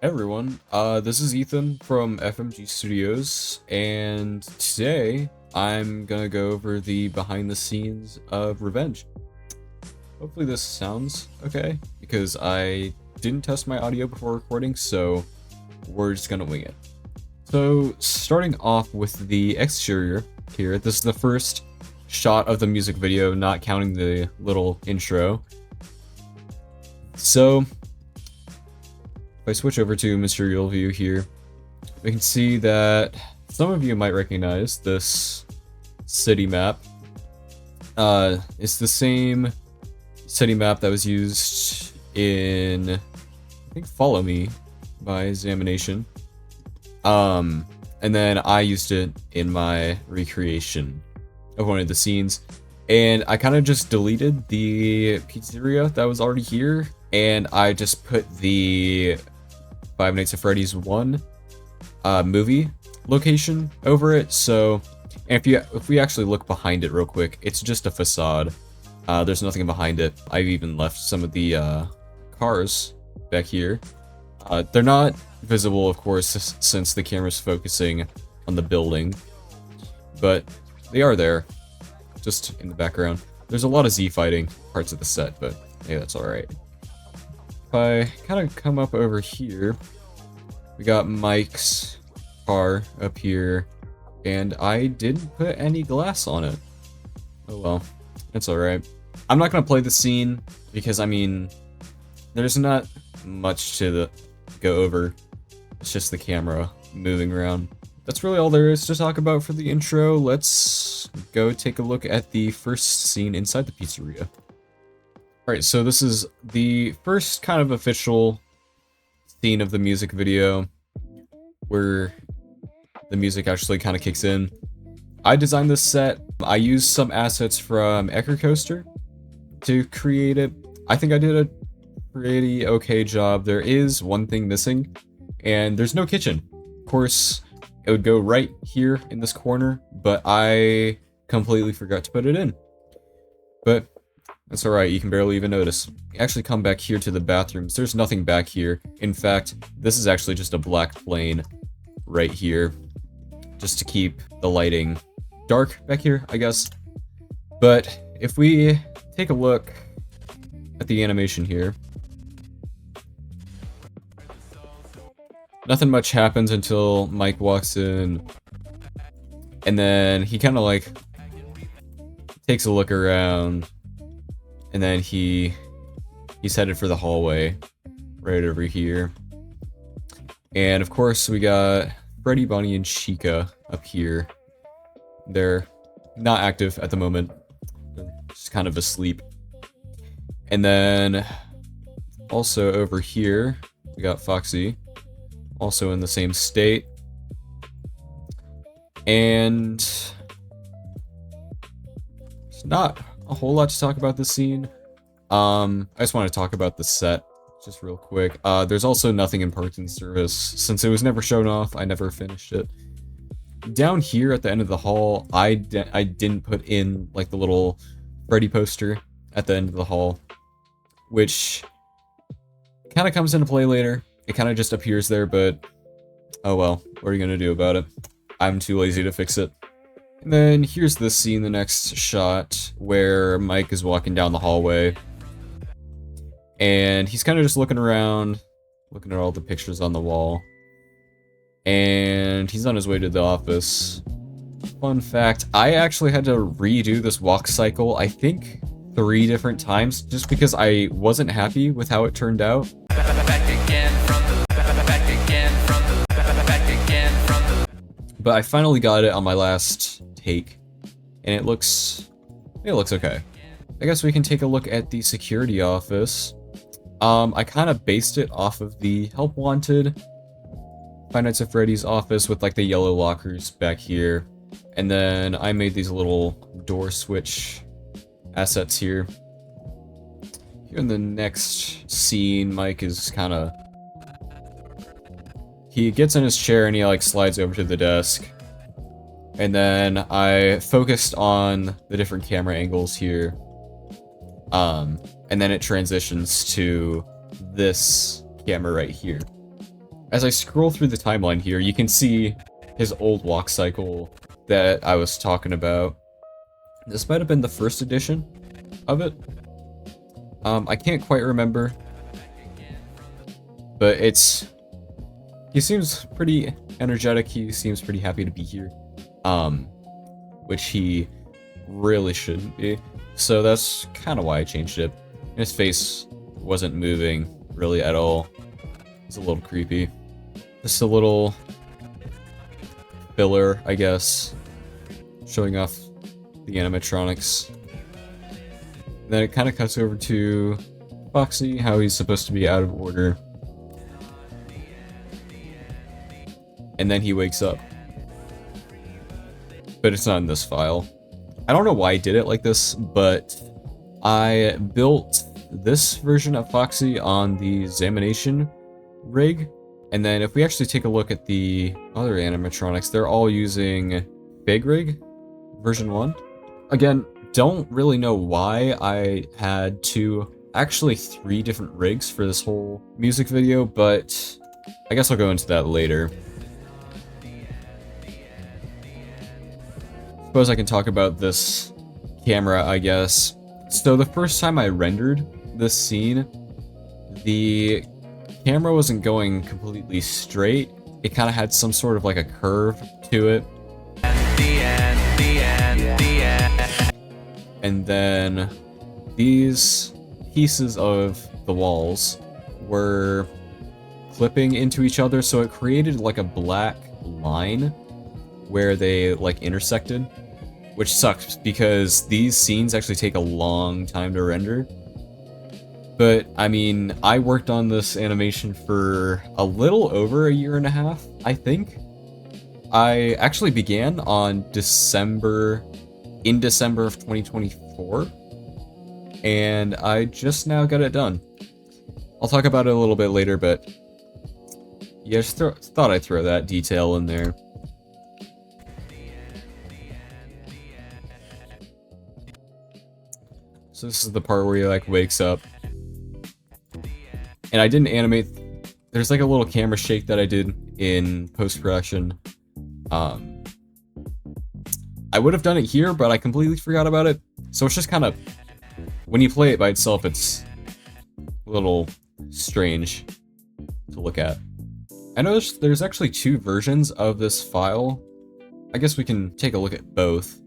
Hey everyone, this is Ethan from FMG Studios, and today I'm gonna go over the behind the scenes of Revenge. Hopefully this sounds okay, because I didn't test my audio before recording, so we're just gonna wing it. So, starting off with the exterior here, this is the first shot of the music video, not counting the little intro. So, if I switch over to Material View here, we can see that some of you might recognize this city map. It's the same city map that was used in, I think, Follow Me by ZAMination. And then I used it in my recreation of one of the scenes. And I kind of just deleted the pizzeria that was already here, and I just put the Five Nights at Freddy's 1 movie location over it. So, and if we actually look behind it real quick, it's just a facade. There's nothing behind it. I've even left some of the cars back here. They're not visible, of course, since the camera's focusing on the building, but they are there, just in the background. There's a lot of Z fighting parts of the set, but hey, that's alright. If I kind of come up over here, we got Mike's car up here, and I didn't put any glass on it. Oh well, it's alright. I'm not going to play the scene, because, I mean, there's not much to go over. It's just the camera moving around. That's really all there is to talk about for the intro. Let's go take a look at the first scene inside the pizzeria. Alright, so this is the first kind of official scene of the music video, where the music actually kind of kicks in. I designed this set. I used some assets from Ekrcoaster to create it. I think I did a pretty okay job. There is one thing missing, and there's no kitchen. Of course, it would go right here in this corner, but I completely forgot to put it in. But that's alright, you can barely even notice. Actually come back here to the bathrooms. There's nothing back here. In fact, this is actually just a black plane right here, just to keep the lighting dark back here, I guess. But if we take a look at the animation here, nothing much happens until Mike walks in, and then he kind of like takes a look around, and then he's headed for the hallway right over here. And of course we got Freddy, Bonnie, and Chica up here. They're not active at the moment. They're just kind of asleep. And then also over here we got Foxy, also in the same state. And it's not a whole lot to talk about this scene. I just want to talk about the set just real quick. There's also nothing in Parts and Service. Since it was never shown off, I never finished it. Down here at the end of the hall, I didn't put in like the little Freddy poster at the end of the hall, which kind of comes into play later. It kind of just appears there, but oh well, what are you gonna do about it? I'm too lazy to fix it. And then here's this scene, the next shot, where Mike is walking down the hallway, and he's kind of just looking around, looking at all the pictures on the wall, and he's on his way to the office. Fun fact, I actually had to redo this walk cycle, I think 3 different times, just because I wasn't happy with how it turned out. But I finally got it on my last take, and it looks okay. I guess we can take a look at the security office. I kind of based it off of the Help Wanted Five Nights at Freddy's office with like the yellow lockers back here. And then I made these little door switch assets here. Here in the next scene, Mike is kind of... he gets in his chair and he like slides over to the desk. And then I focused on the different camera angles here. And then it transitions to this camera right here. as I scroll through the timeline here, you can see his old walk cycle that I was talking about. This might have been the first edition of it. I can't quite remember, but he seems pretty energetic. He seems pretty happy to be here, which he really shouldn't be. So that's kind of why I changed it. His face wasn't moving really at all. It's a little creepy. Just a little filler, I guess, showing off the animatronics. Then it kind of cuts over to Foxy, how he's supposed to be out of order. And then he wakes up. But it's not in this file. I don't know why I did it like this, but I built this version of Foxy on the ZAMination rig. And then if we actually take a look at the other animatronics, they're all using Big Rig version 1. Again, don't really know why I had actually 3 different rigs for this whole music video, but I guess I'll go into that later. Suppose I can talk about this camera, I guess. So the first time I rendered this scene, the camera wasn't going completely straight. It kind of had some sort of like a curve to it. And then these pieces of the walls were clipping into each other, so it created like a black line where they like intersected, which sucks because these scenes actually take a long time to render. But I mean, I worked on this animation for a little over a year and a half, I think. I actually began in December of 2024, and I just now got it done. I'll talk about it a little bit later, but yeah, just thought I'd throw that detail in there. So this is the part where he like wakes up. And I didn't animate. There's like a little camera shake that I did in post-production. I would have done it here, but I completely forgot about it. So it's just kind of, when you play it by itself, it's a little strange to look at. I know there's actually 2 versions of this file. I guess we can take a look at both.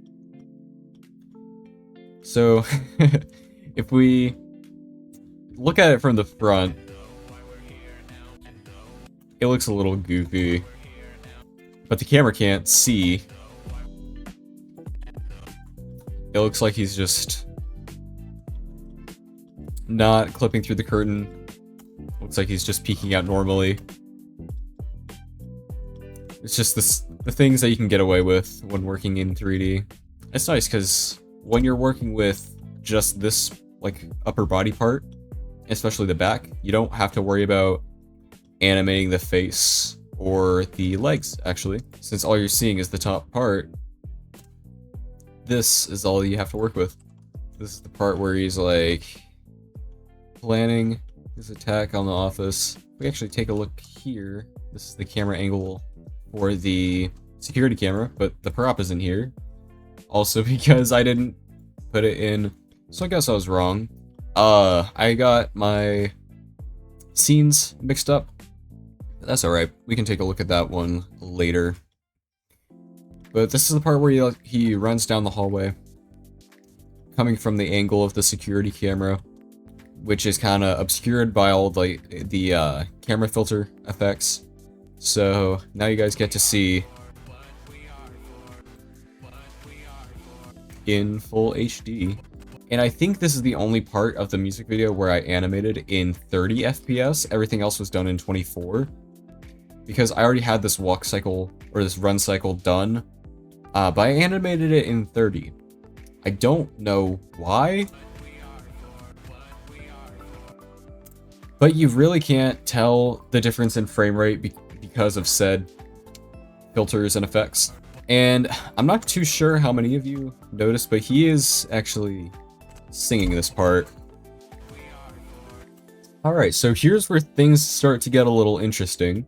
So, if we look at it from the front, it looks a little goofy, but the camera can't see. It looks like he's just not clipping through the curtain. Looks like he's just peeking out normally. It's just the things that you can get away with when working in 3D. It's nice because when you're working with just this like upper body part, especially the back, you don't have to worry about animating the face or the legs, actually. Since all you're seeing is the top part, this is all you have to work with. This is the part where he's like planning his attack on the office. If we actually take a look here, this is the camera angle for the security camera, but the prop isn't here. Also because I didn't put it in, so I guess I was wrong. I got my scenes mixed up. That's alright, we can take a look at that one later. But this is the part where he runs down the hallway, coming from the angle of the security camera, which is kind of obscured by all the camera filter effects. So now you guys get to see in full HD. And I think this is the only part of the music video where I animated in 30 FPS. Everything else was done in 24. Because I already had this walk cycle, or this run cycle done. But I animated it in 30. I don't know why. But you really can't tell the difference in frame rate because of said filters and effects. And I'm not too sure how many of you noticed, but he is actually singing this part. Alright, so here's where things start to get a little interesting.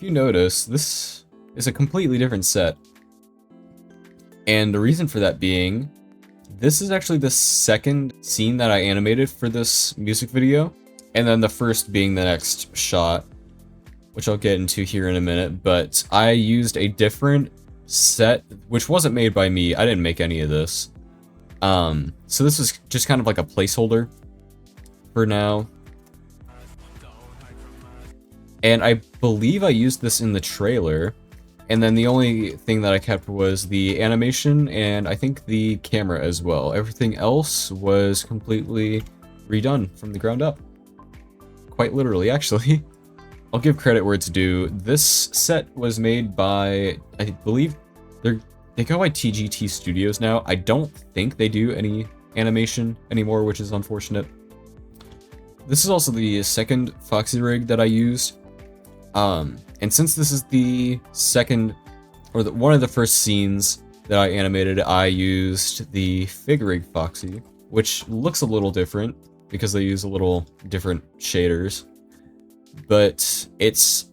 if you notice, this is a completely different set. And the reason for that being, this is actually the second scene that I animated for this music video, and then the first being the next shot, which I'll get into here in a minute, but I used a different set, which wasn't made by me. I didn't make any of this. So this is just kind of like a placeholder for now. And I believe I used this in the trailer, and then the only thing that I kept was the animation and I think the camera as well. Everything else was completely redone from the ground up. Quite literally, actually. I'll give credit where it's due. This set was made by, I believe, they go by FMG Studios now. I don't think they do any animation anymore, which is unfortunate. This is also the second Foxy rig that I used. And since this is the second, or one of the first scenes that I animated, I used the Fig Rig Foxy, which looks a little different because they use a little different shaders. But it's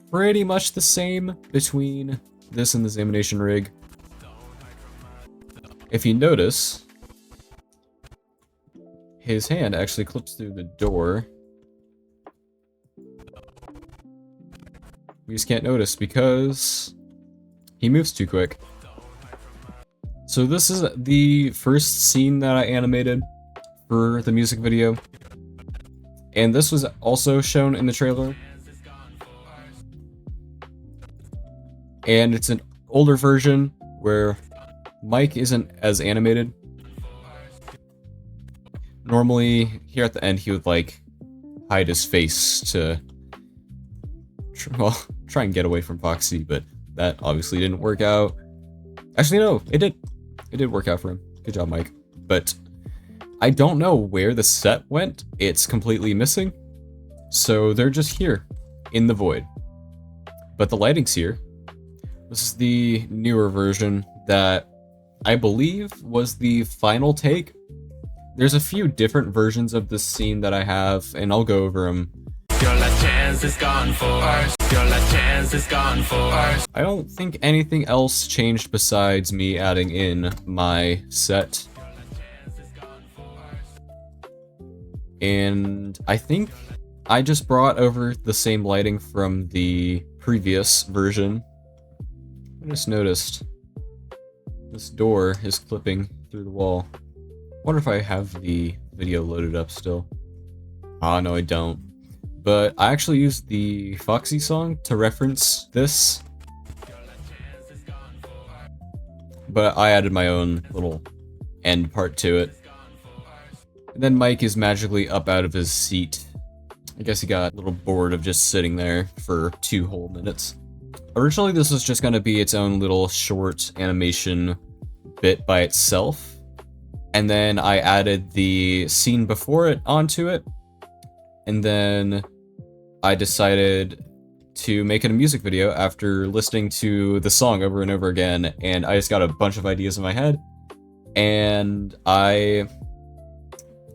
pretty much the same between this and the ZAMination rig. If you notice, his hand actually clips through the door. We just can't notice because he moves too quick. So this is the first scene that I animated for the music video. And this was also shown in the trailer. And it's an older version where Mike isn't as animated. Normally, here at the end, he would like hide his face to try and get away from Foxy, but that obviously didn't work out. Actually, no, it did. It did work out for him. Good job, Mike. But I don't know where the set went. It's completely missing. So they're just here in the void. But the lighting's here. This is the newer version that I believe was the final take. There's a few different versions of this scene that I have, and I'll go over them. I don't think anything else changed besides me adding in my set. And I think I just brought over the same lighting from the previous version. I just noticed this door is clipping through the wall. Wonder if I have the video loaded up still. Ah, no, I don't. But I actually used the Foxy song to reference this. But I added my own little end part to it. And then Mike is magically up out of his seat. I guess he got a little bored of just sitting there for 2 whole minutes. Originally, this was just going to be its own little short animation bit by itself. And then I added the scene before it onto it. And then I decided to make it a music video after listening to the song over and over again. And I just got a bunch of ideas in my head. And I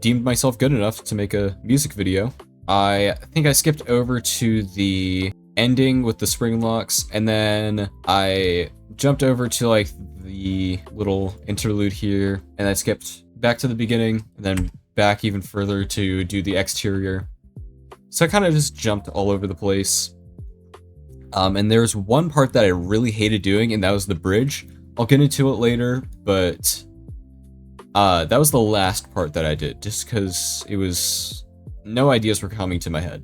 deemed myself good enough to make a music video. I think I skipped over to the ending with the spring locks, and then I jumped over to like the little interlude here, and I skipped back to the beginning, and then back even further to do the exterior. So I kind of just jumped all over the place. And there's one part that I really hated doing, and that was the bridge. I'll get into it later, but that was the last part that I did, just because it was no ideas were coming to my head.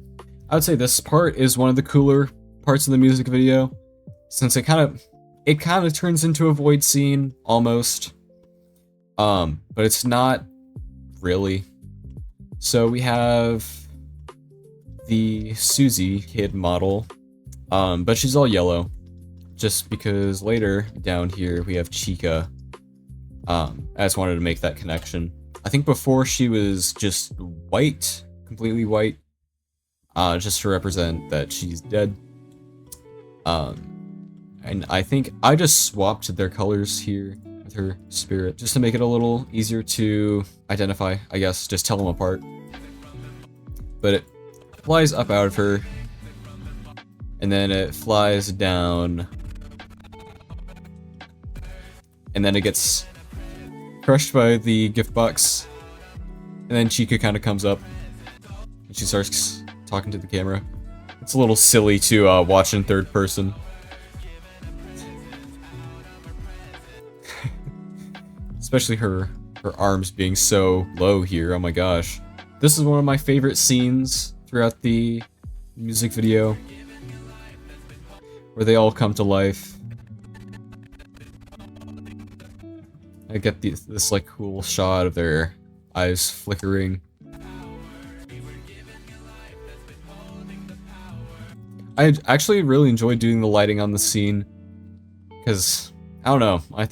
I would say this part is one of the cooler parts of the music video, since it kind of turns into a void scene almost, but it's not really. So we have the Susie kid model, but she's all yellow, just because later down here we have Chica. I just wanted to make that connection. I think before she was just white, completely white, just to represent that she's dead. And I think I just swapped their colors here with her spirit, just to make it a little easier to identify, I guess, just tell them apart. But it flies up out of her, and then it flies down, and then it gets crushed by the gift box, and then Chica kind of comes up, and she starts talking to the camera. It's a little silly to watch in third person. Especially her arms being so low here, oh my gosh. This is one of my favorite scenes throughout the music video, where they all come to life. I get this like cool shot of their eyes flickering. I actually really enjoyed doing the lighting on the scene, because, I don't know, I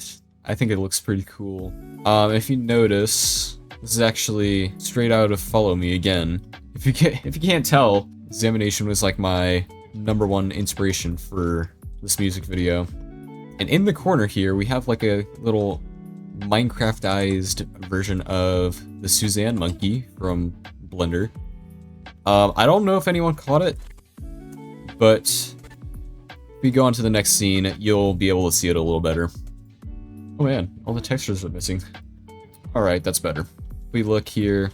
think it looks pretty cool. If you notice, this is actually straight out of Follow Me again. If you can't tell, ZAMination was like my #1 inspiration for this music video. And in the corner here, we have like a little Minecraftized version of the Suzanne monkey from Blender. I don't know if anyone caught it, but if we go on to the next scene, you'll be able to see it a little better. Oh man, all the textures are missing. Alright, that's better. If we look here,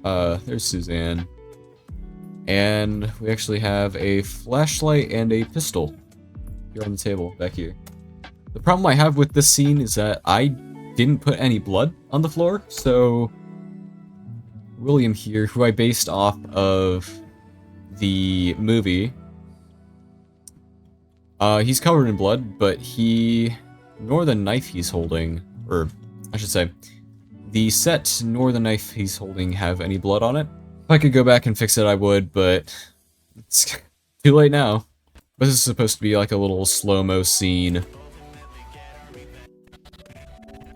there's Suzanne. And we actually have a flashlight and a pistol here on the table, back here. The problem I have with this scene is that I didn't put any blood on the floor, so William here, who I based off of the movie, he's covered in blood, but nor the knife he's holding, or I should say, the set nor the knife he's holding have any blood on it. If I could go back and fix it, I would, but it's too late now. But this is supposed to be like a little slow-mo scene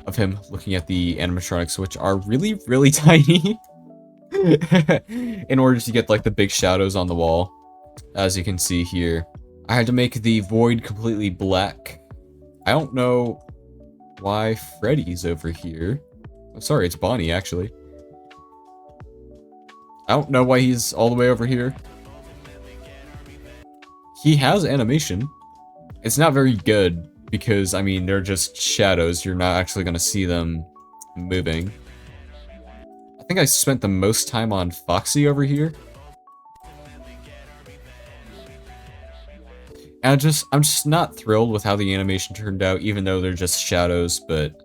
of him looking at the animatronics, which are really, really tiny, in order to get like the big shadows on the wall, as you can see here. I had to make the void completely black. I don't know why Freddy's over here. I'm sorry, it's Bonnie, actually. I don't know why he's all the way over here. He has animation. It's not very good, because, I mean, they're just shadows. You're not actually going to see them moving. I think I spent the most time on Foxy over here. And I'm just not thrilled with how the animation turned out, even though they're just shadows, but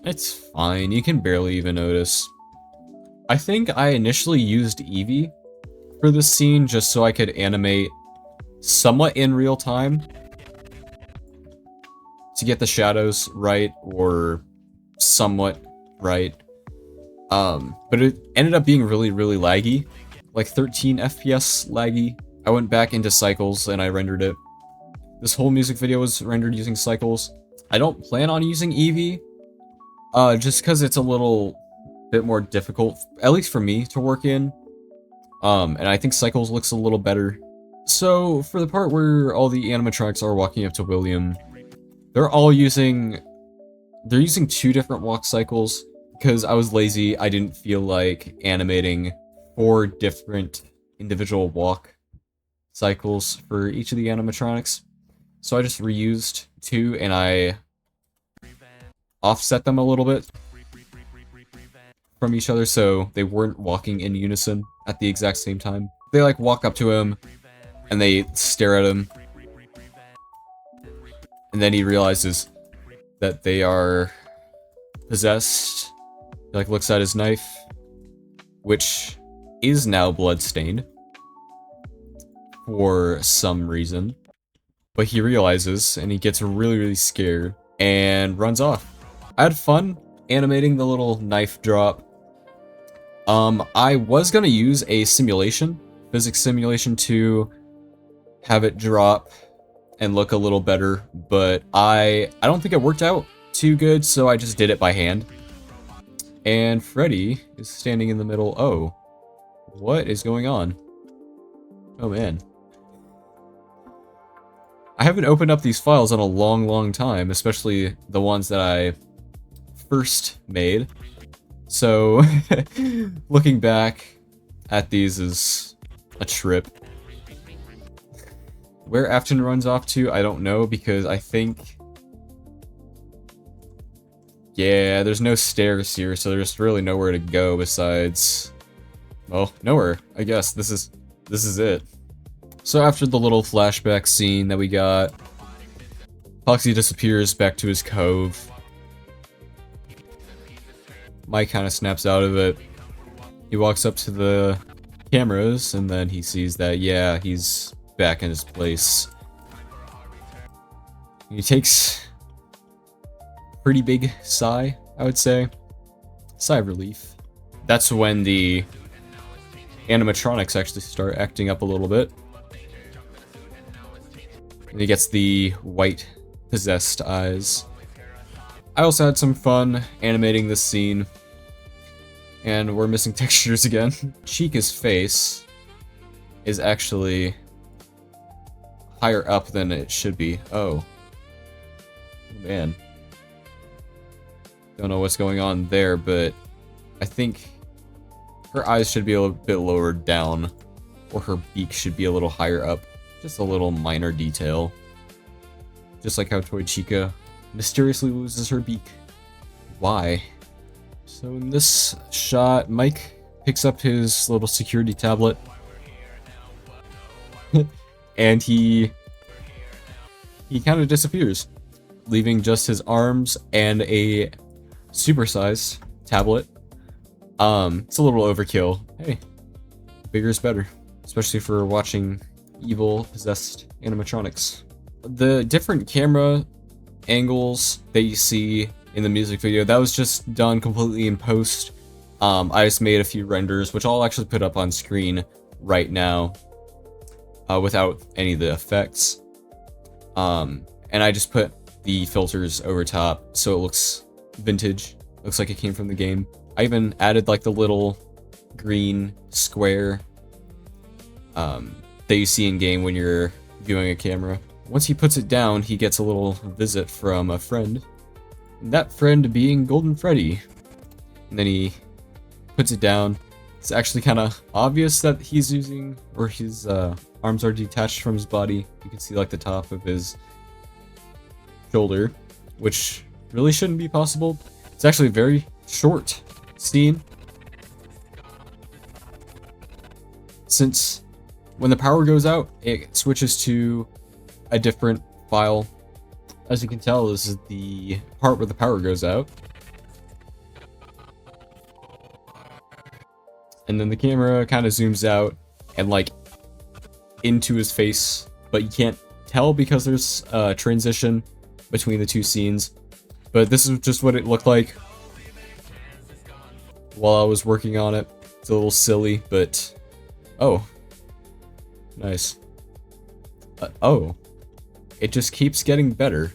it's fine. You can barely even notice. I think I initially used Eevee for this scene just so I could animate somewhat in real time to get the shadows right, or somewhat right. But it ended up being really, really laggy. Like 13 FPS laggy. I went back into Cycles and I rendered it. This whole music video was rendered using Cycles. I don't plan on using Eevee, just because it's a little bit more difficult, at least for me, to work in. And I think Cycles looks a little better. So, for the part where all the animatronics are walking up to William, they're using 2 different walk cycles, because I was lazy. I didn't feel like animating 4 different individual walk cycles for each of the animatronics. So I just reused 2, and I offset them a little bit from each other so they weren't walking in unison at the exact same time. They like walk up to him, and they stare at him, and then he realizes that they are possessed. He like looks at his knife, which is now bloodstained for some reason. But he realizes, and he gets really, really scared, and runs off. I had fun animating the little knife drop. I was gonna use a simulation, physics simulation, to have it drop and look a little better, but I don't think it worked out too good, so I just did it by hand. And Freddy is standing in the middle. Oh, what is going on? Oh man. I haven't opened up these files in a long, long time, especially the ones that I first made. So, looking back at these is a trip. Where Afton runs off to, I don't know, because I think... Yeah, there's no stairs here, so there's really nowhere to go besides... Well, nowhere, I guess. This is it. So after the little flashback scene that we got, Foxy disappears back to his cove. Mike kind of snaps out of it. He walks up to the cameras, and then he sees that, yeah, he's back in his place. He takes a pretty big sigh, I would say. Sigh of relief. That's when the animatronics actually start acting up a little bit. And he gets the white possessed eyes. I also had some fun animating this scene. And we're missing textures again. Chica's face is actually higher up than it should be. Oh. Man. Don't know what's going on there, but I think her eyes should be a little bit lower down, or her beak should be a little higher up. Just a little minor detail. Just like how Toy Chica mysteriously loses her beak. Why? So in this shot, Mike picks up his little security tablet. And he kind of disappears, leaving just his arms and a supersized tablet. It's a little overkill. Hey, bigger is better, especially for watching evil possessed animatronics. The different camera angles that you see in the music video, that was just done completely in post. I just made a few renders, which I'll actually put up on screen right now, without any of the effects. And I just put the filters over top so it looks vintage, looks like it came from the game. I even added like the little green square that you see in game when you're viewing a camera. Once he puts it down, he gets a little visit from a friend. And that friend being Golden Freddy. And then he puts it down. It's actually kind of obvious that he's using, or his arms are detached from his body. You can see like the top of his shoulder, which really shouldn't be possible. It's actually a very short scene, since when the power goes out, it switches to a different file. As you can tell, this is the part where the power goes out. And then the camera kind of zooms out and like into his face, but you can't tell because there's a transition between the two scenes. But this is just what it looked like while I was working on it. It's a little silly, but... Oh. Nice. Oh. It just keeps getting better.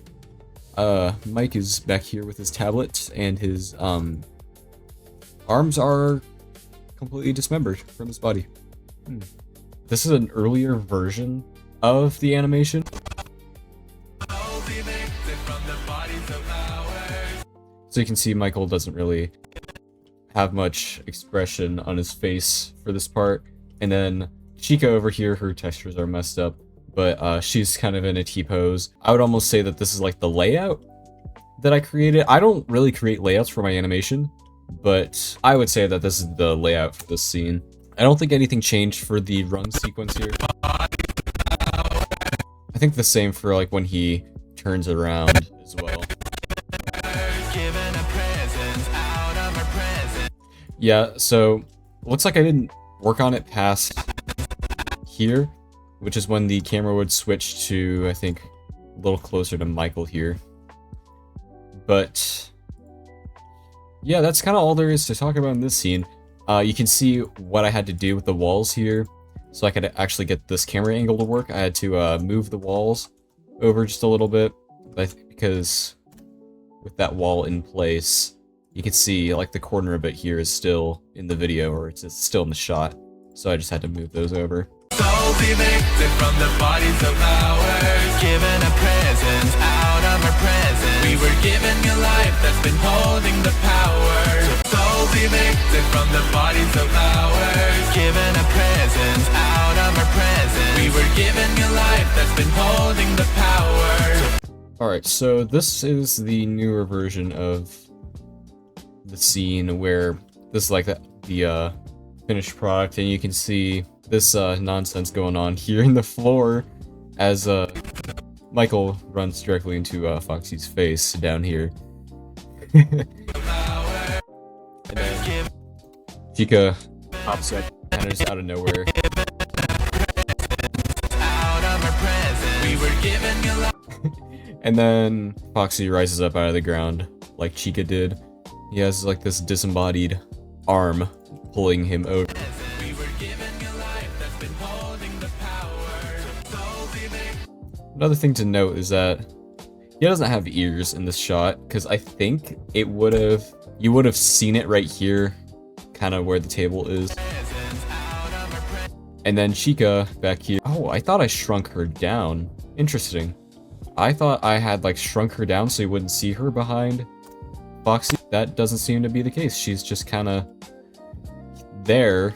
Mike is back here with his tablet, and his, arms are completely dismembered from his body. This is an earlier version of the animation. So you can see Michael doesn't really have much expression on his face for this part. And then Chica over here, her textures are messed up, but she's kind of in a T-pose. I would almost say that this is like the layout that I created. I don't really create layouts for my animation, but I would say that this is the layout for this scene. I don't think anything changed for the run sequence here. I think the same for like when he turns around as well. Yeah, so looks like I didn't work on it past here, which is when the camera would switch to, I think, a little closer to Michael here. But yeah, that's kind of all there is to talk about in this scene. You can see what I had to do with the walls here, so I could actually get this camera angle to work. I had to move the walls over just a little bit, because with that wall in place, you can see like the corner of it here is still in the video, or it's still in the shot. So I just had to move those over. Souls evicted from the bodies of ours, given a presence out of our presence. We were given a life that's been holding the power. Souls evicted from the bodies of ours, given a presence out of our presence. We were given a life that's been Alright, so this is the newer version of the scene where this is like the finished product, and you can see this nonsense going on here in the floor as Michael runs directly into Foxy's face down here. And then Chica pops up kind of just out of nowhere. And then Foxy rises up out of the ground like Chica did. He has like this disembodied arm pulling him over. Another thing to note is that he doesn't have ears in this shot, because I think you would have seen it right here, kind of where the table is. And then Chica back here. Oh, I thought I shrunk her down. Interesting. I thought I had like shrunk her down so you wouldn't see her behind Foxy. That doesn't seem to be the case. She's just kind of there.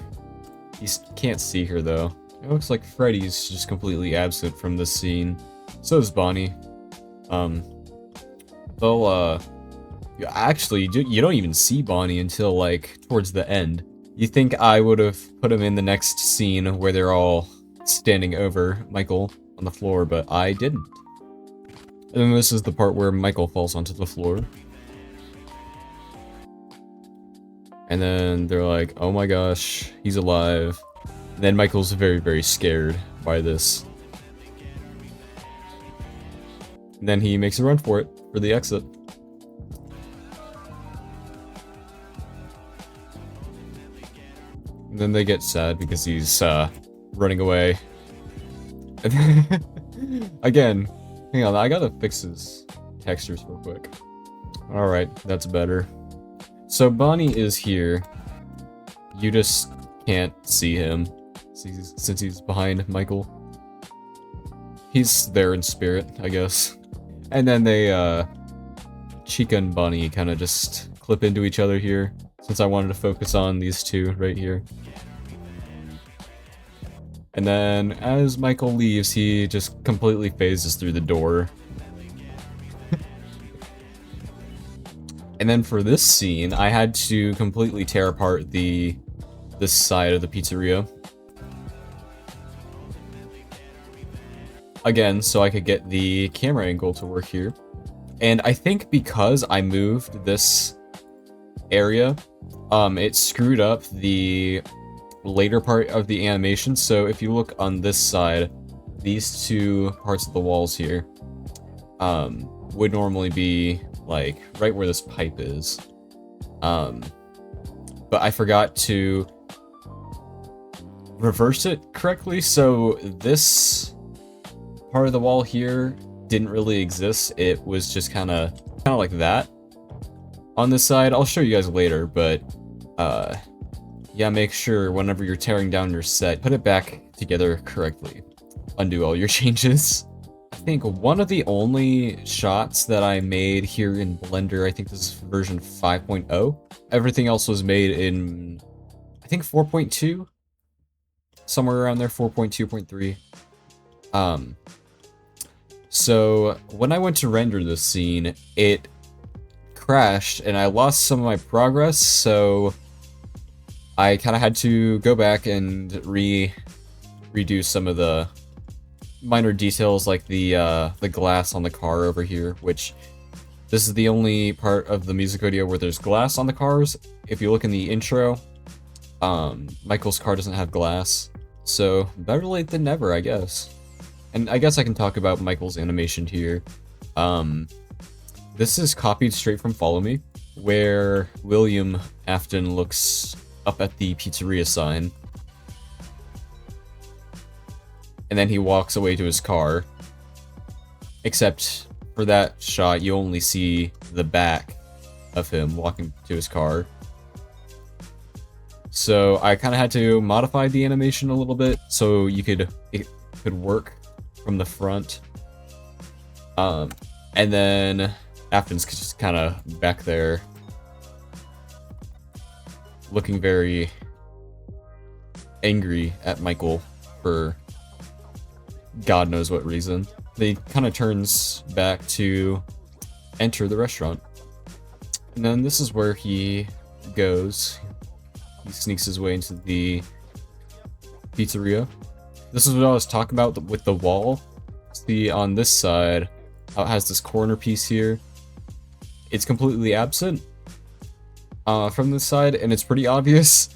You can't see her though. It looks like Freddy's just completely absent from this scene. So is Bonnie. Though, actually, you don't even see Bonnie until like towards the end. You think I would have put him in the next scene where they're all standing over Michael on the floor, but I didn't. And then this is the part where Michael falls onto the floor. And then they're like, oh my gosh, he's alive. And then Michael's very, very scared by this. And then he makes a run for it, for the exit. And then they get sad because he's running away. And then, again, hang on, I gotta fix his textures real quick. Alright, that's better. So Bonnie is here. You just can't see him since he's behind Michael. He's there in spirit, I guess. And then they, Chica and Bonnie kind of just clip into each other here, since I wanted to focus on these two right here. And then, as Michael leaves, he just completely phases through the door. And then for this scene, I had to completely tear apart this side of the pizzeria. Again, so I could get the camera angle to work here. And I think because I moved this area, it screwed up the later part of the animation. So if you look on this side, these two parts of the walls here would normally be like right where this pipe is. But I forgot to reverse it correctly, so this part of the wall here didn't really exist. It was just kind of like that on this side. I'll show you guys later, but yeah, make sure whenever you're tearing down your set, put it back together correctly. Undo all your changes. I think one of the only shots that I made here in Blender, I think this is version 5.0. Everything else was made in, I think 4.2? Somewhere around there, 4.2.3. So when I went to render this scene, it crashed and I lost some of my progress, so I kind of had to go back and redo some of the minor details, like the glass on the car over here, which this is the only part of the music video where there's glass on the cars. If you look in the intro, Michael's car doesn't have glass, so better late than never, I guess. And I guess I can talk about Michael's animation here. This is copied straight from Follow Me, where William Afton looks up at the pizzeria sign. And then he walks away to his car. Except for that shot, you only see the back of him walking to his car. So I kind of had to modify the animation a little bit so it could work from the front. And then Afton's just kind of back there looking very angry at Michael for God knows what reason. they kind of turns back to enter the restaurant. And then this is where he goes. He sneaks his way into the pizzeria. This is what I was talking about with the wall. See, on this side, how it has this corner piece here. It's completely absent from this side, and it's pretty obvious.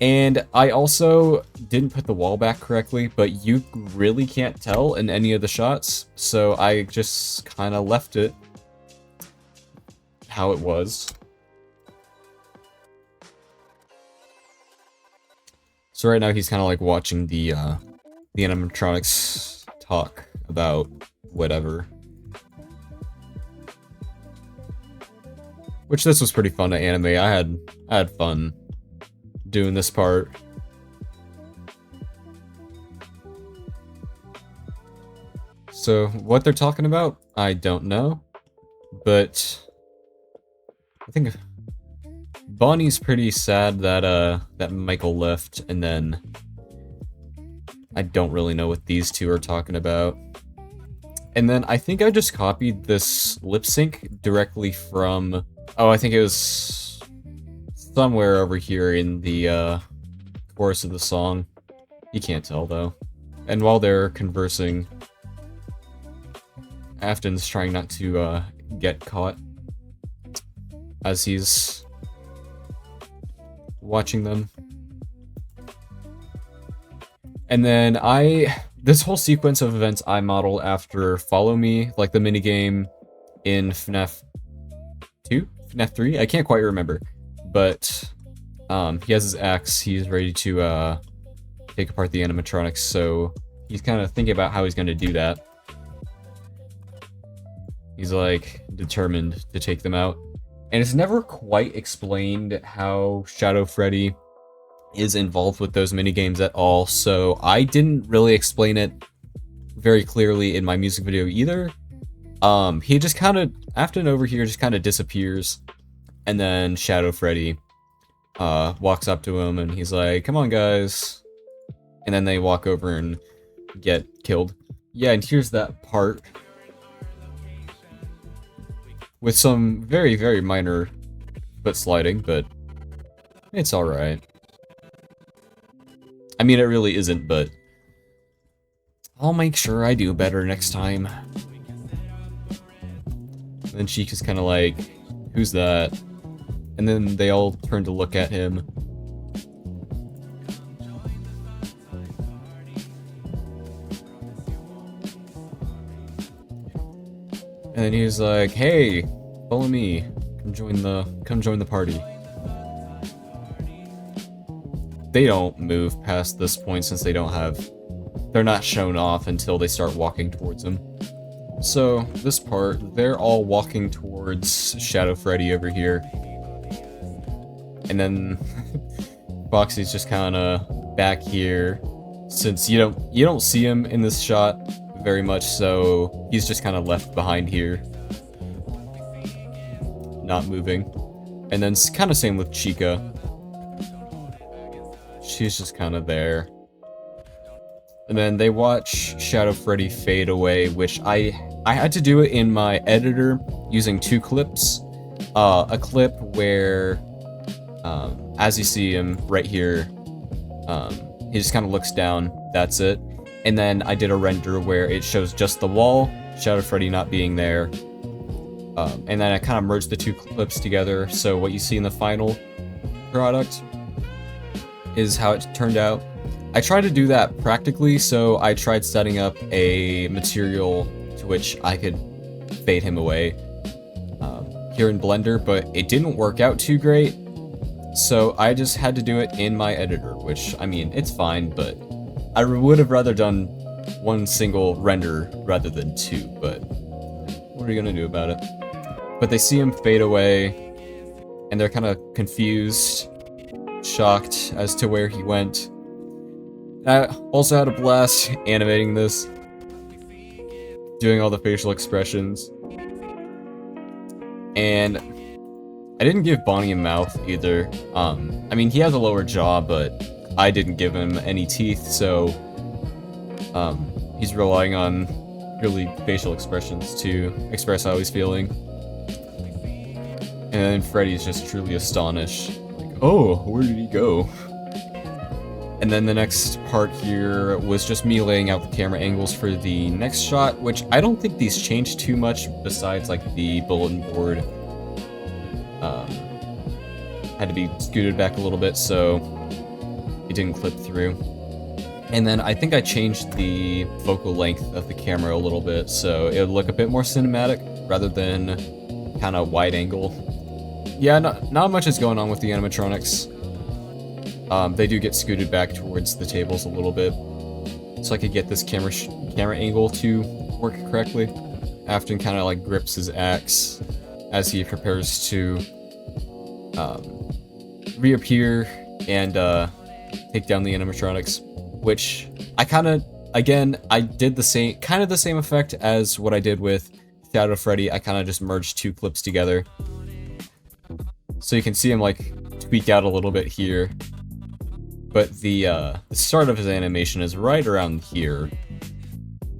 And I also didn't put the wall back correctly, but you really can't tell in any of the shots, so I just kind of left it how it was. So right now he's kind of like watching the animatronics talk about whatever. Which this was pretty fun to animate. I had fun doing this part. So what they're talking about, I don't know, but I think Bonnie's pretty sad that that Michael left, and then I don't really know what these two are talking about. And then I think I just copied this lip sync directly from, oh, I think it was somewhere over here in the chorus of the song. You can't tell though. And while they're conversing, Afton's trying not to get caught as he's watching them. And then this whole sequence of events I modeled after Follow Me, like the minigame in FNAF 2? FNAF 3? I can't quite remember. But he has his axe, he's ready to take apart the animatronics, so he's kind of thinking about how he's going to do that. He's like determined to take them out. And it's never quite explained how Shadow Freddy is involved with those minigames at all, so I didn't really explain it very clearly in my music video either. He just kind of, Afton over here just kind of disappears, and then Shadow Freddy walks up to him and he's like, come on guys, and then they walk over and get killed. Yeah, and here's that part with some very, very minor foot sliding, but it's alright. I mean, it really isn't, but I'll make sure I do better next time. And then Sheik is kind of like, who's that? And then they all turn to look at him. And then he's like, hey, follow me. Come join the party. They don't move past this point since they're not shown off until they start walking towards him. So, this part, they're all walking towards Shadow Freddy over here. And then Foxy's just kinda back here, since you don't see him in this shot very much, so he's just kinda left behind here. Not moving. And then kinda same with Chica. She's just kind of there. And then they watch Shadow Freddy fade away, which I had to do it in my editor using two clips. A clip where, as you see him right here, he just kind of looks down, that's it. And then I did a render where it shows just the wall, Shadow Freddy not being there. And then I kind of merged the two clips together, so what you see in the final product is how it turned out. I tried to do that practically, so I tried setting up a material to which I could fade him away here in Blender, but it didn't work out too great, so I just had to do it in my editor, which, I mean, it's fine, but I would have rather done one single render rather than two, but what are you gonna do about it? But they see him fade away, and they're kind of confused, shocked as to where he went. I also had a blast animating this, doing all the facial expressions. And I didn't give Bonnie a mouth either. I mean, he has a lower jaw, but I didn't give him any teeth, so he's relying on purely facial expressions to express how he's feeling. And then Freddy's just truly astonished. Like, oh, where did he go? And then the next part here was just me laying out the camera angles for the next shot, which I don't think these changed too much besides like the bulletin board had to be scooted back a little bit so it didn't clip through. And then I think I changed the focal length of the camera a little bit so it would look a bit more cinematic rather than kind of wide angle. Yeah, not much is going on with the animatronics. They do get scooted back towards the tables a little bit, so I could get this camera angle to work correctly. Afton kind of like grips his axe as he prepares to reappear and take down the animatronics, which I kind of, again, I did the same effect as what I did with Shadow Freddy. I kind of just merged two clips together. So you can see him like tweak out a little bit here. But the start of his animation is right around here.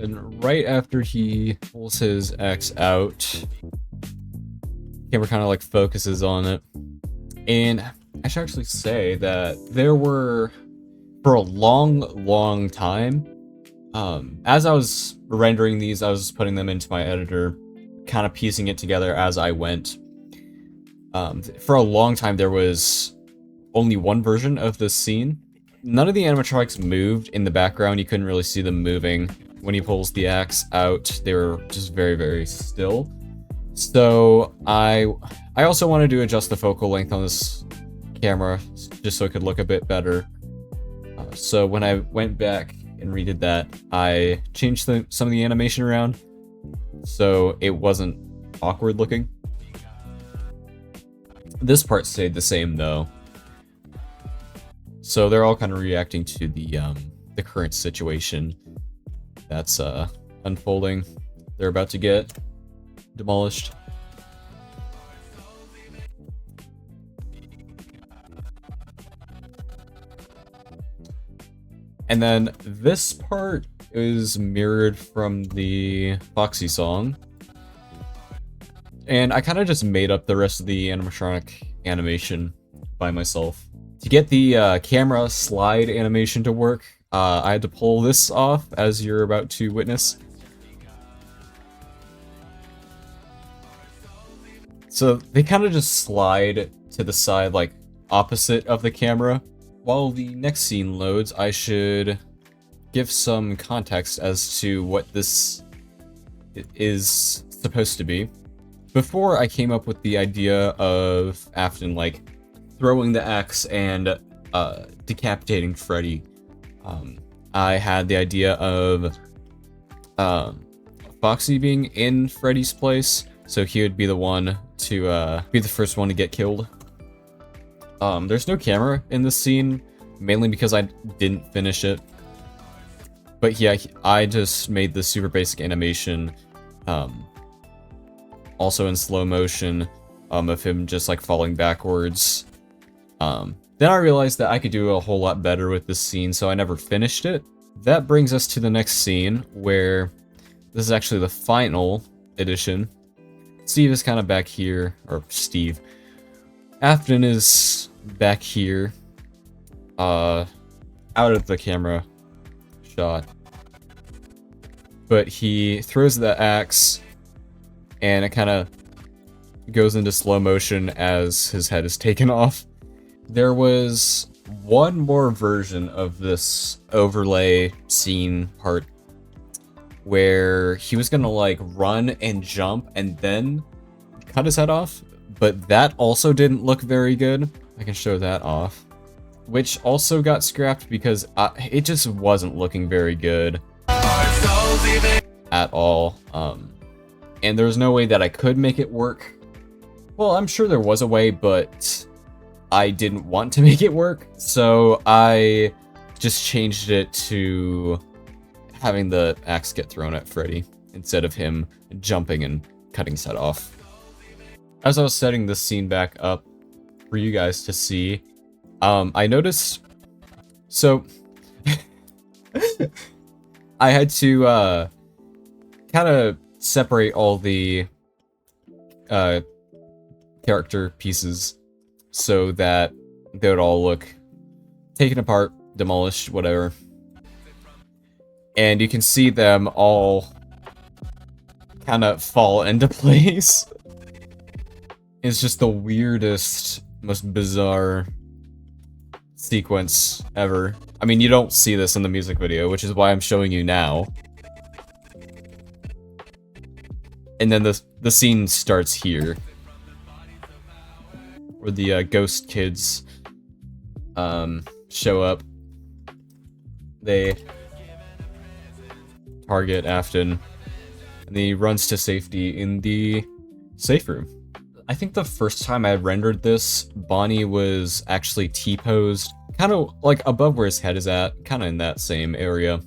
And right after he pulls his axe out, camera kind of like focuses on it. And I should actually say that there were, for a long time, as I was rendering these, I was putting them into my editor, kind of piecing it together as I went. For a long time, there was only one version of this scene. None of the animatronics moved in the background. You couldn't really see them moving. When he pulls the axe out, they were just very, very still. So I also wanted to adjust the focal length on this camera just so it could look a bit better. So when I went back and redid that, I changed some of the animation around so it wasn't awkward looking. This part stayed the same though. So they're all kind of reacting to the current situation that's unfolding. They're about to get demolished. And then this part is mirrored from the Foxy song. And I kind of just made up the rest of the animatronic animation by myself. To get the camera slide animation to work, I had to pull this off, as you're about to witness. So they kind of just slide to the side, like opposite of the camera. While the next scene loads, I should give some context as to what this is supposed to be. Before I came up with the idea of Afton, like, throwing the axe and decapitating Freddy, I had the idea of Foxy being in Freddy's place, so he would be the one to be the first one to get killed. There's no camera in this scene, mainly because I didn't finish it. But yeah, I just made the super basic animation, also in slow motion, of him just like falling backwards. Then I realized that I could do a whole lot better with this scene, so I never finished it. That brings us to the next scene, where this is actually the final edition. Steve is kind of back here, or Steve. Afton is back here, out of the camera shot. But he throws the axe, and it kind of goes into slow motion as his head is taken off. There was one more version of this overlay scene part where he was gonna like run and jump and then cut his head off, but that also didn't look very good. I can show that off, which also got scrapped because it just wasn't looking very good at all. And there was no way that I could make it work. Well, I'm sure there was a way, but I didn't want to make it work, so I just changed it to having the axe get thrown at Freddy instead of him jumping and cutting his head off. As I was setting this scene back up for you guys to see, I noticed, so I had to kind of separate all the character pieces so that they would all look taken apart, demolished, whatever. And you can see them all kind of fall into place. It's just the weirdest, most bizarre sequence ever. I mean, you don't see this in the music video, which is why I'm showing you now. And then the scene starts here, where the ghost kids show up. They target Afton, and he runs to safety in the safe room. I think the first time I rendered this, Bonnie was actually T-posed, kind of like above where his head is at, kind of in that same area.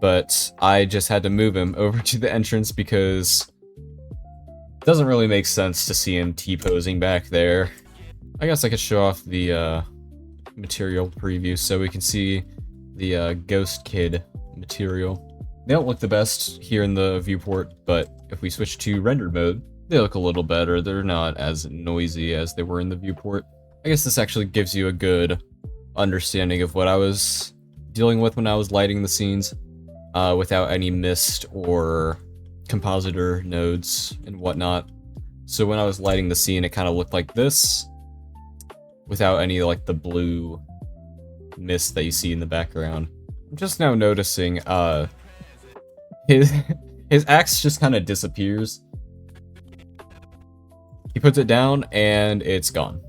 But I just had to move him over to the entrance because it doesn't really make sense to see him T-posing back there. I guess I could show off the material preview so we can see the ghost kid material. They don't look the best here in the viewport, but if we switch to rendered mode, they look a little better. They're not as noisy as they were in the viewport. I guess this actually gives you a good understanding of what I was dealing with when I was lighting the scenes, without any mist or compositor nodes and whatnot. So when I was lighting the scene, it kind of looked like this, without any like the blue mist that you see in the background. I'm just now noticing his axe just kind of disappears. He puts it down and it's gone.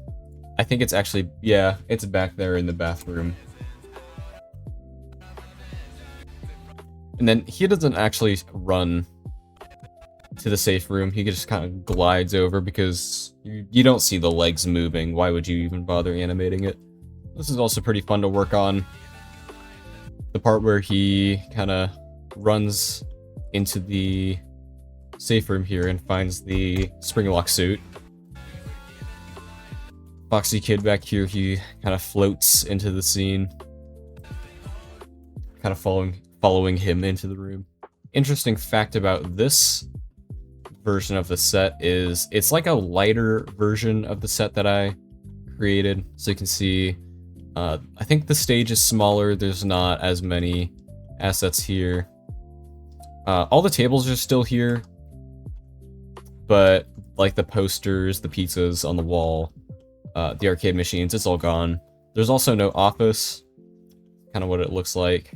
I think it's actually, yeah, it's back there in the bathroom. And then he doesn't actually run to the safe room. He just kind of glides over because you don't see the legs moving. Why would you even bother animating it? This is also pretty fun to work on. The part where he kind of runs into the safe room here and finds the spring lock suit. Foxy kid back here, he kind of floats into the scene, kind of following him into the room. Interesting fact about this version of the set is it's like a lighter version of the set that I created. So you can see, I think the stage is smaller. There's not as many assets here. All the tables are still here, but like the posters, the pizzas on the wall, the arcade machines, it's all gone. There's also no office, kind of what it looks like.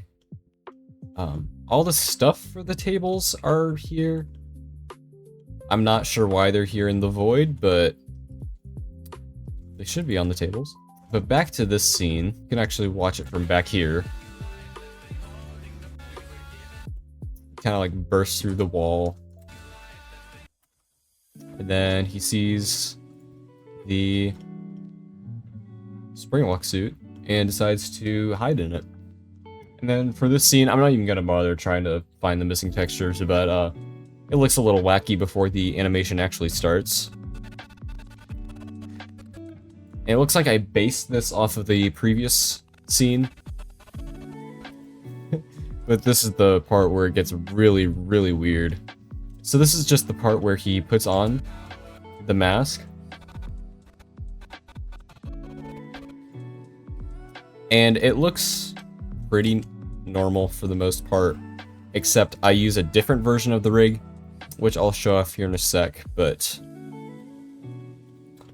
All the stuff for the tables are here. I'm not sure why they're here in the void, but they should be on the tables. But back to this scene, you can actually watch it from back here. Kind of like bursts through the wall. And then he sees the spring lock suit and decides to hide in it. And then for this scene, I'm not even gonna bother trying to find the missing textures, but it looks a little wacky before the animation actually starts. And it looks like I based this off of the previous scene. But this is the part where it gets really, really weird. So this is just the part where he puts on the mask. And it looks pretty normal for the most part, except I use a different version of the rig, which I'll show off here in a sec, but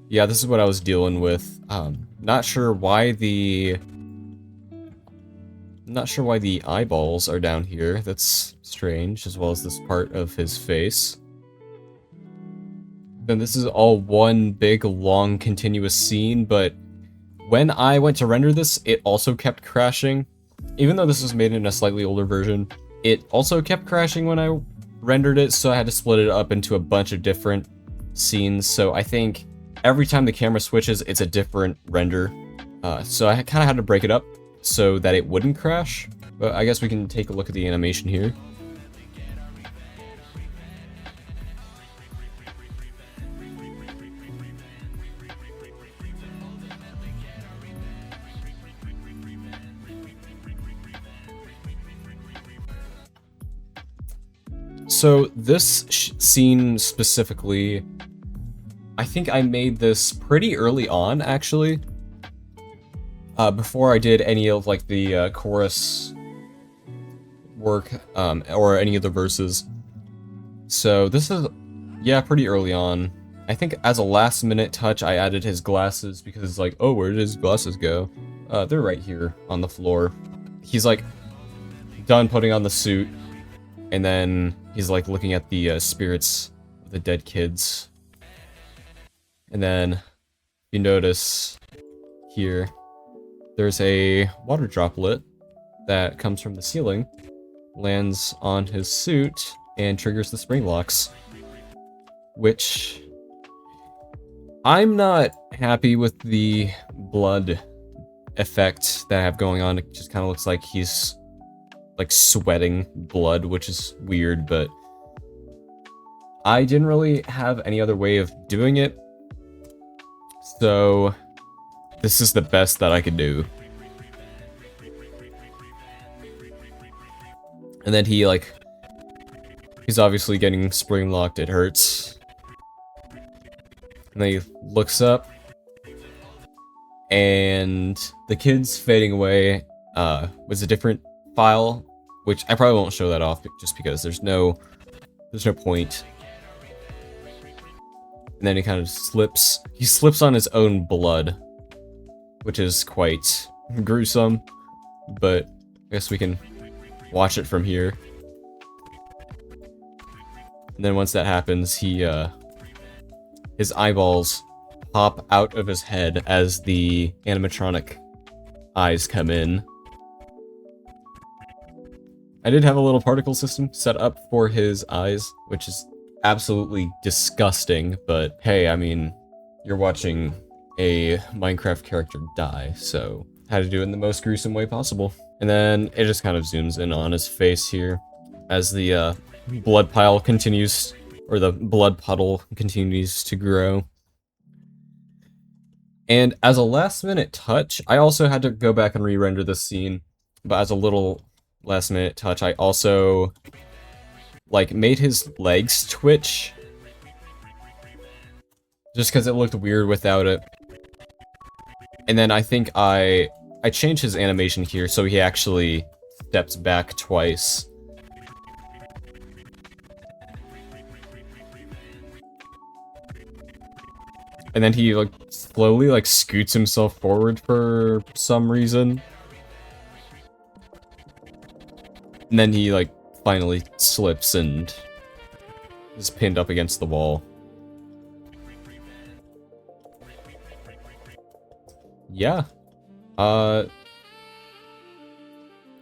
yeah, this is what I was dealing with. Not sure why the eyeballs are down here. That's strange, as well as this part of his face. Then this is all one big, long, continuous scene, but when I went to render this, it also kept crashing. Even though this was made in a slightly older version, it also kept crashing when I rendered it, so I had to split it up into a bunch of different scenes. So I think every time the camera switches, it's a different render. So I kind of had to break it up so that it wouldn't crash. But I guess we can take a look at the animation here. So this scene specifically, I think I made this pretty early on, actually. Before I did any of like the chorus work or any of the verses. So this is, yeah, pretty early on. I think as a last minute touch, I added his glasses because it's like, oh, where did his glasses go? They're right here on the floor. He's like done putting on the suit, and then he's like looking at the spirits of the dead kids. And then you notice here, there's a water droplet that comes from the ceiling, lands on his suit, and triggers the spring locks. Which, I'm not happy with the blood effect that I have going on. It just kind of looks like he's like sweating blood, which is weird, but I didn't really have any other way of doing it. So this is the best that I could do. And then he like, he's obviously getting spring locked, it hurts. And then he looks up, and the kid's fading away was a different file, which I probably won't show that off just because there's no point. And then he kind of slips. He slips on his own blood, which is quite gruesome, but I guess we can watch it from here. And then once that happens, he his eyeballs pop out of his head as the animatronic eyes come in. I did have a little particle system set up for his eyes, which is absolutely disgusting, but hey, I mean, you're watching a Minecraft character die, so had to do it in the most gruesome way possible. And then it just kind of zooms in on his face here as the blood pile continues, or the blood puddle continues to grow. And as a last minute touch, I also had to go back and re-render this scene, but as a little last minute touch, I also like made his legs twitch just because it looked weird without it. And then I think I changed his animation here so he actually steps back twice. And then he like slowly like scoots himself forward for some reason. And then he like finally slips and is pinned up against the wall. Yeah.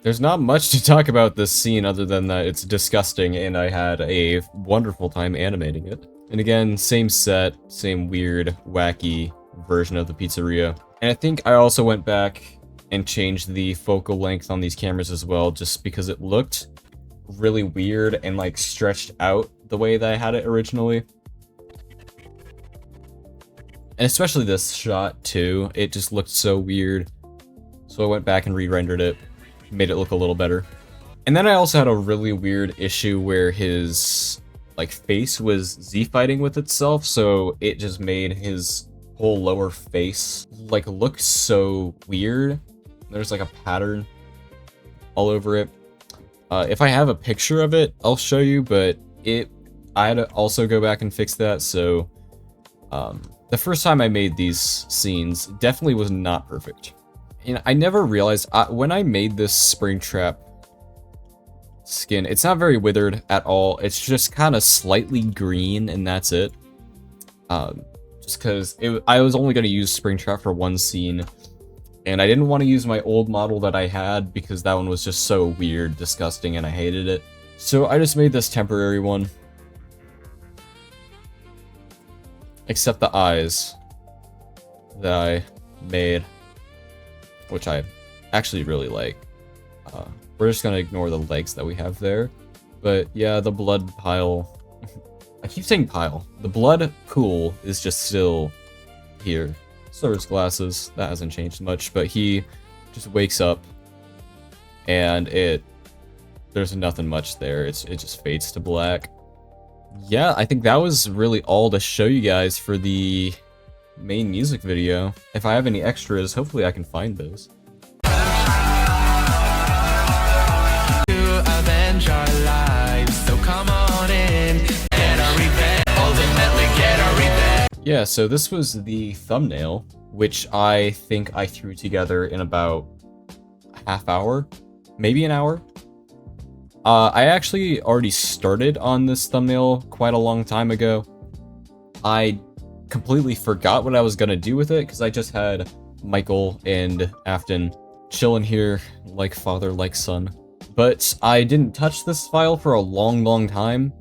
There's not much to talk about this scene other than that it's disgusting and I had a wonderful time animating it. And again, same set, same weird, wacky version of the pizzeria. And I think I also went back and changed the focal length on these cameras as well, just because it looked really weird and like stretched out the way that I had it originally. And especially this shot too, it just looked so weird. So I went back and re-rendered it, made it look a little better. And then I also had a really weird issue where his like face was Z-fighting with itself, so it just made his whole lower face like look so weird. There's like a pattern all over it. If I have a picture of it, I'll show you, but I had to also go back and fix that, so the first time I made these scenes definitely was not perfect. And I never realized, when I made this Springtrap skin, it's not very withered at all, it's just kind of slightly green, and that's it. Just because I was only going to use Springtrap for one scene, and I didn't want to use my old model that I had because that one was just so weird, disgusting, and I hated it. So I just made this temporary one. Except the eyes that I made, which I actually really like. We're just gonna ignore the legs that we have there. But yeah, the blood pile. I keep saying pile. The blood pool is just still here. So his glasses, that hasn't changed much, but he just wakes up and it there's nothing much there. It just fades to black. Yeah, I think that was really all to show you guys for the main music video. If I have any extras, hopefully I can find those. To avenge our lives, so come on in, get our revenge, ultimately get our revenge. Yeah, so this was the thumbnail, which I think I threw together in about a half hour, maybe an hour. I actually already started on this thumbnail quite a long time ago. I completely forgot what I was gonna do with it because I just had Michael and Afton chilling here like father, like son. But I didn't touch this file for a long time,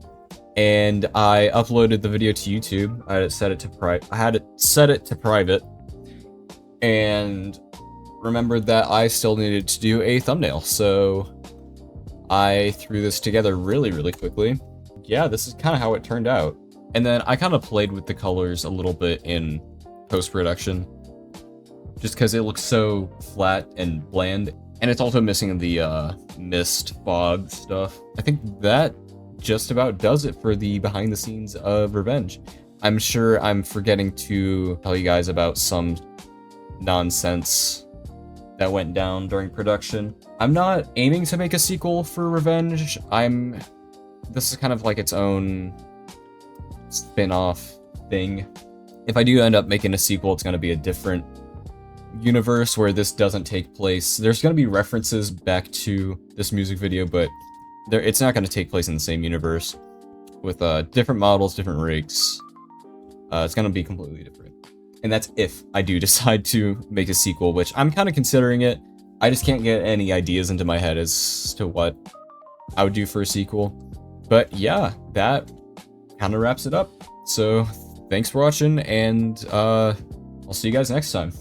and I uploaded the video to YouTube. I had it set it to private, and remembered that I still needed to do a thumbnail, so I threw this together really quickly. Yeah, this is kind of how it turned out. And then I kind of played with the colors a little bit in post-production, just because it looks so flat and bland. And it's also missing the mist, fog stuff. I think that just about does it for the behind the scenes of Revenge. I'm sure I'm forgetting to tell you guys about some nonsense that went down during production. I'm not aiming to make a sequel for Revenge. This is kind of like its own spin-off thing. If I do end up making a sequel, it's gonna be a different universe where this doesn't take place. There's gonna be references back to this music video, but it's not gonna take place in the same universe with different models, different rigs. It's gonna be completely different. And that's if I do decide to make a sequel, which I'm kind of considering it. I just can't get any ideas into my head as to what I would do for a sequel. But yeah, that kind of wraps it up. So thanks for watching, and I'll see you guys next time.